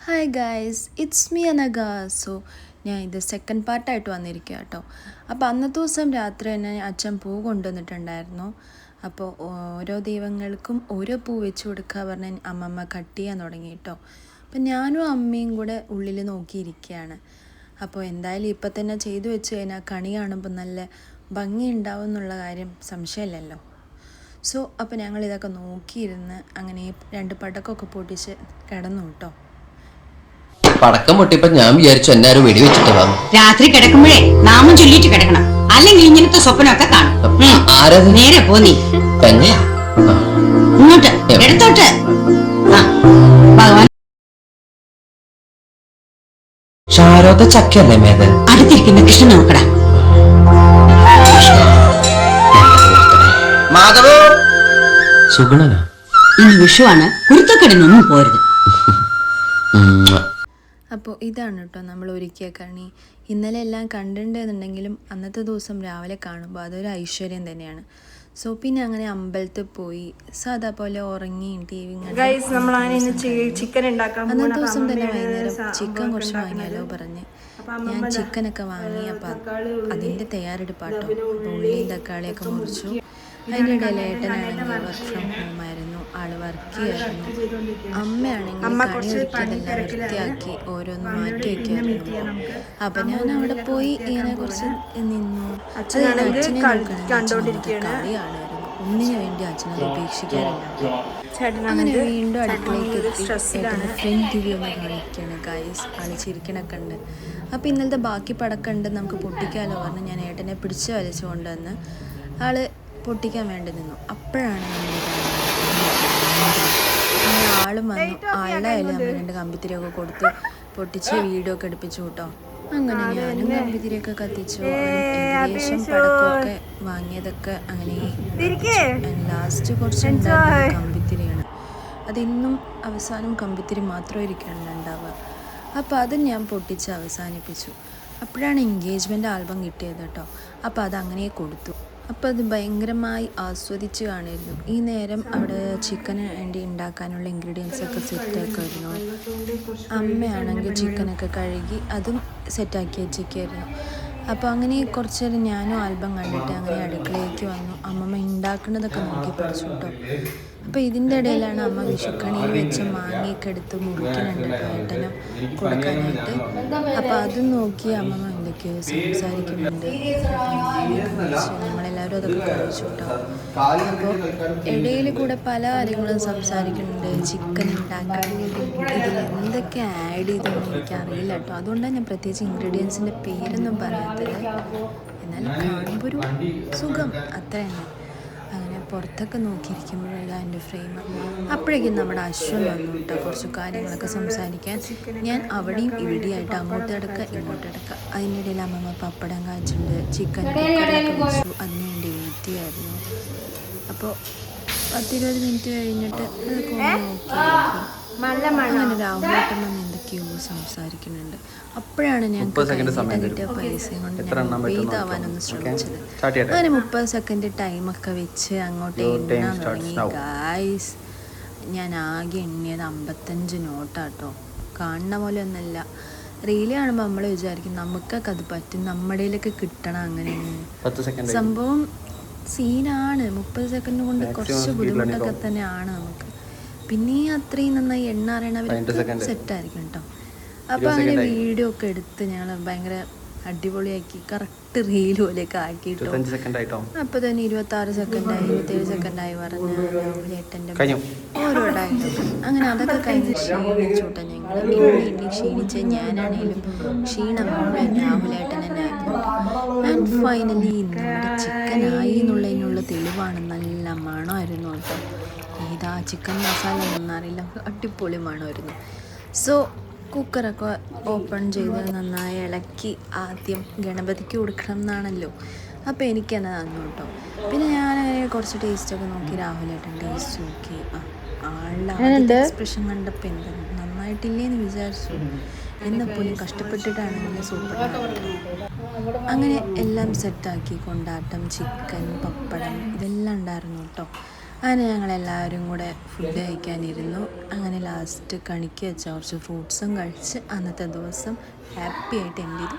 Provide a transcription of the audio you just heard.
Hi guys, it's me Anagha. So ഞാൻ ഇത് second പാർട്ടായിട്ട് വന്നിരിക്കുക കേട്ടോ. അപ്പോൾ അന്നത്തെ ദിവസം രാത്രി തന്നെ അച്ഛൻ പൂ കൊണ്ടുവന്നിട്ടുണ്ടായിരുന്നു. അപ്പോൾ ഓരോ ദൈവങ്ങൾക്കും ഓരോ പൂ വെച്ച് കൊടുക്കുക പറഞ്ഞ് അമ്മമ്മ കട്ട് ചെയ്യാൻ തുടങ്ങി കേട്ടോ. അപ്പം ഞാനും അമ്മയും കൂടെ ഉള്ളിൽ നോക്കിയിരിക്കുകയാണ്. അപ്പോൾ എന്തായാലും ഇപ്പം തന്നെ ചെയ്തു വെച്ച് കഴിഞ്ഞാൽ കണി കാണുമ്പോൾ നല്ല ഭംഗി ഉണ്ടാവും എന്നുള്ള കാര്യം സംശയമില്ലല്ലോ. സോ അപ്പോൾ ഞങ്ങൾ ഇതൊക്കെ നോക്കിയിരുന്ന് അങ്ങനെ 2 പടക്കമൊക്കെ പൊട്ടിച്ച് കിടന്നു കേട്ടോ. പടക്കം പൊട്ടിയപ്പോ ഞാൻ വിചാരിച്ചു എല്ലാരും വെടിവെച്ചിട്ടതാണ്. രാത്രി കിടക്കുമ്പോഴേ നാമം ചൊല്ലിട്ട് കിടക്കണം, അല്ലെങ്കിൽ ഇങ്ങനത്തെ സ്വപ്നമൊക്കെ കാണും. നേരെ പോന്നി തന്നെയാ ഇങ്ങോട്ട് എടുത്തോട്ട്. ഭഗവാൻ ഷാരോദ ചക്കയല്ലേ മേത് അടുത്തിരിക്കുന്ന കൃഷ്ണൻ നോക്കടാ. മാധവോ സുഗുണനാ. ഇന്ന് വിഷുവാണ്, കുരുത്തക്കടനൊന്നും പോരുത്. അപ്പോൾ ഇതാണ് കേട്ടോ നമ്മൾ ഒരുക്കിയ കണി. ഇന്നലെ എല്ലാം കണ്ടിട്ടുണ്ടെന്നുണ്ടെങ്കിലും അന്നത്തെ ദിവസം രാവിലെ കാണുമ്പോൾ അതൊരു ഐശ്വര്യം തന്നെയാണ്. സോ പിന്നെ അങ്ങനെ അമ്പലത്തിൽ പോയി സാധാ പോലെ ഉറങ്ങി ടി വി അന്നത്തെ ദിവസം തന്നെ വൈകുന്നേരം ചിക്കൻ കുറച്ച് വാങ്ങിയാലോ പറഞ്ഞ് ഞാൻ ചിക്കനൊക്കെ വാങ്ങി. അപ്പം അതിൻ്റെ തയ്യാറെടുപ്പാട്ടോ. ഉള്ളിയും തക്കാളിയൊക്കെ മുറിച്ചു. അതിൻ്റെ ഇടയിൽ ഏട്ടനാണെങ്കിൽ വർക്ക് ഫ്രം ഹോം ആയിരുന്നു, ആള് വർക്ക് ചെയ്യായിരുന്നു. അമ്മയാണെങ്കിൽ കണി ഒരുക്കിയതെല്ലാം വൃത്തിയാക്കി ഓരോന്ന് മാറ്റി വയ്ക്കുമായിരുന്നു. അപ്പം ഞാൻ അവിടെ പോയി ഇങ്ങനെ കുറച്ച് നിന്നു. അത് ഞാൻ അച്ഛനെ നോക്കണമെങ്കിൽ കളിയാണായിരുന്നു. ഒന്നിനു വേണ്ടി അച്ഛനെ ഉപേക്ഷിക്കാറില്ല. അങ്ങനെ വീണ്ടും അടുക്കളയ്ക്ക് എത്തി ഏട്ടൻ്റെ ഫ്രണ്ട് ടി വി ഒന്ന് കാണിക്കുകയാണ് ഗൈസ്. ആള് ചിരിക്കണൊക്കെ ഉണ്ട്. അപ്പം ഇന്നലത്തെ ബാക്കി പടക്കമുണ്ട്, നമുക്ക് പൊട്ടിക്കാമല്ലോ പറഞ്ഞ് ഞാൻ ഏട്ടനെ പിടിച്ച് വലിച്ചു കൊണ്ടുവന്ന് ആള് പൊട്ടിക്കാൻ വേണ്ടി നിന്നു. അപ്പോഴാണ് അങ്ങനെ ആളും വന്നു. ആളുടെ കയ്യിൽ നമ്മൾ 2 കമ്പിത്തിരിയൊക്കെ കൊടുത്ത് പൊട്ടിച്ച് വീഡിയോ ഒക്കെ എടുപ്പിച്ചു കേട്ടോ. അങ്ങനെ ഞാനും കമ്പിത്തിരിയൊക്കെ കത്തിച്ചു. ഏകദേശം പടക്കമൊക്കെ വാങ്ങിയതൊക്കെ അങ്ങനെ ലാസ്റ്റ് കുറച്ച് കമ്പിത്തിരിയാണ്. അതിന്നും അവസാനം കമ്പിത്തിരി മാത്രമായിരിക്കണം ഉണ്ടാവുക. അപ്പോൾ അത് ഞാൻ പൊട്ടിച്ച് അവസാനിപ്പിച്ചു. അപ്പോഴാണ് എൻഗേജ്മെൻ്റ് ആൽബം കിട്ടിയത് കേട്ടോ. അപ്പോൾ അതങ്ങനെ കൊടുത്തു. അപ്പോൾ അത് ഭയങ്കരമായി ആസ്വദിച്ച് കാണിരുന്നു. ഈ നേരം അവിടെ ചിക്കന് വേണ്ടി ഉണ്ടാക്കാനുള്ള ഇൻഗ്രീഡിയൻസൊക്കെ സെറ്റാക്കുമായിരുന്നു. അമ്മയാണെങ്കിൽ ചിക്കനൊക്കെ കഴുകി അതും സെറ്റാക്കി വെച്ചേക്കായിരുന്നു. അപ്പോൾ അങ്ങനെ കുറച്ച് നേരം ഞാനും ആൽബം കണ്ടിട്ട് അങ്ങനെ അടുക്കളയിലേക്ക് വന്നു. അമ്മമ്മ ഉണ്ടാക്കുന്നതൊക്കെ നോക്കി പഠിച്ചു കേട്ടോ. അപ്പോൾ ഇതിൻ്റെ ഇടയിലാണ് അമ്മ വിഷുക്കണിയിൽ വെച്ച് മാങ്ങയൊക്കെ എടുത്ത് മുറിക്കുന്നുണ്ട് ഏട്ടനും കൊടുക്കാനായിട്ട്. അപ്പോൾ അതും നോക്കി അമ്മമ്മ എന്തൊക്കെയോ സംസാരിക്കുന്നുണ്ട്. നമ്മളെല്ലാവരും അതൊക്കെ കഴിച്ചു കേട്ടോ. അപ്പോൾ ഇടയിൽ കൂടെ പല കാര്യങ്ങളും സംസാരിക്കുന്നുണ്ട്. ചിക്കൻ ഉണ്ടാക്കാൻ ഇതിൽ എന്തൊക്കെ ആഡ് ചെയ്തെന്ന് എനിക്കറിയില്ല കേട്ടോ. അതുകൊണ്ടാണ് ഞാൻ പ്രത്യേകിച്ച് ഇൻഗ്രീഡിയൻസിൻ്റെ പേരൊന്നും പറയാത്തത്. എന്നാൽ കാണുമ്പോൾ ഒരു സുഖം അത്ര തന്നെ. അങ്ങനെ പുറത്തൊക്കെ നോക്കിയിരിക്കുമ്പോഴാണ് എൻ്റെ ഫ്രെയിം. അപ്പോഴേക്കും നമ്മുടെ അശ്വൻ വന്നു കേട്ടോ. കുറച്ച് കാര്യങ്ങളൊക്കെ സംസാരിക്കാൻ. ഞാൻ അവിടെയും ഇവിടെയായിട്ട് അങ്ങോട്ട് കിടക്കുക ഇങ്ങോട്ട് കിടക്കുക. അതിനിടയിൽ അമ്മമ്മ പപ്പടം കാച്ചിട്ടുണ്ട്, ചിക്കൻ കുക്കറിലൊക്കെ വെച്ചു. അതിനുവേണ്ടി വെയിറ്റ് ചെയ്യായിരുന്നു. അപ്പോൾ 10-20 മിനിറ്റ് കഴിഞ്ഞിട്ട് അതൊക്കെ നോക്കി അങ്ങനെ രാഹുലേട്ടൻ വന്ന് എന്തൊക്കെയോ സംസാരിക്കുന്നുണ്ട്. അപ്പോഴാണ് ഞാൻ കിട്ടിയ പൈസ കൊണ്ട് പെയ്താവാനൊന്ന് ശ്രമിച്ചത്. അങ്ങനെ 30 സെക്കൻഡ് ടൈമൊക്കെ വെച്ച് അങ്ങോട്ട് എണ്ണാൻ തുടങ്ങി ഗായ്സ്. ഞാൻ ആകെ എണ്ണിയത് 55 നോട്ടാട്ടോ. കാണുന്ന പോലെ ഒന്നല്ല. റീല് കാണുമ്പോൾ നമ്മൾ വിചാരിക്കും നമുക്കൊക്കെ അത് പറ്റും, നമ്മുടെയിലൊക്കെ കിട്ടണം. അങ്ങനെ സംഭവം സീനാണ്. 30 സെക്കൻഡ് കൊണ്ട് കുറച്ച് ബുദ്ധിമുട്ടൊക്കെ തന്നെയാണ് നമുക്ക്. പിന്നെ അത്രയും നന്നായി എണ്ണ അറിയണവർക്ക് സെറ്റായിരിക്കും കേട്ടോ. അപ്പോൾ അങ്ങനെ വീഡിയോ ഒക്കെ എടുത്ത് ഞങ്ങൾ ഭയങ്കര അടിപൊളിയാക്കി കറക്റ്റ് റീൽ പോലെയൊക്കെ ആക്കിയിട്ടു. അപ്പോൾ തന്നെ 26 സെക്കൻഡായി 27 സെക്കൻഡായി പറഞ്ഞ രാഹുലേട്ടൻ്റെ ഓരോ ഡയലോഗ്. അങ്ങനെ അതൊക്കെ കഴിഞ്ഞ് ക്ഷീണിച്ചോട്ടെ ഞങ്ങൾ. എണ്ണി ക്ഷീണിച്ച് ഞാനാണേലും ക്ഷീണം മുഴുവൻ രാഹുലേട്ടൻ തന്നെ ആയിരുന്നു. ആൻഡ് ഫൈനലി നമ്മുടെ ചിക്കനായി എന്നുള്ളതിനുള്ള തെളിവാണ്. നല്ല മണമായിരുന്നു കേട്ടോ. ഇതാ ചിക്കൻ മസാല ഒന്നറിയില്ല, അടിപൊളി മണമായിരുന്നു. സോ കുക്കറൊക്കെ ഓപ്പൺ ചെയ്ത് നന്നായി ഇളക്കി ആദ്യം ഗണപതിക്ക് കൊടുക്കണം എന്നാണല്ലോ. അപ്പോൾ എനിക്ക് തന്നെ തന്നു കേട്ടോ. പിന്നെ ഞാനങ്ങനെ കുറച്ച് ടേസ്റ്റൊക്കെ നോക്കി. രാഹുലേട്ടൻ ടേസ്റ്റ് നോക്കി. ആളുടെ എക്സ്പ്രഷൻ കണ്ടപ്പോൾ എന്താ നന്നായിട്ടില്ലേന്ന് വിചാരിച്ചു. എന്നപ്പോലും കഷ്ടപ്പെട്ടിട്ടാണെങ്കിൽ സൂപ്പറാണ്. അങ്ങനെ എല്ലാം സെറ്റാക്കി. കൊണ്ടാട്ടം, ചിക്കൻ, പപ്പടം ഇതെല്ലാം ഉണ്ടായിരുന്നു കേട്ടോ. അങ്ങനെ ഞങ്ങളെല്ലാവരും കൂടെ ഫുഡ് കഴിക്കാനിരുന്നു. അങ്ങനെ ലാസ്റ്റ് കണിക്ക് വെച്ച കുറച്ച് ഫ്രൂട്ട്സും കഴിച്ച് അന്നത്തെ ദിവസം ഹാപ്പി ആയിട്ട് എൻഡ് ചെയ്തു.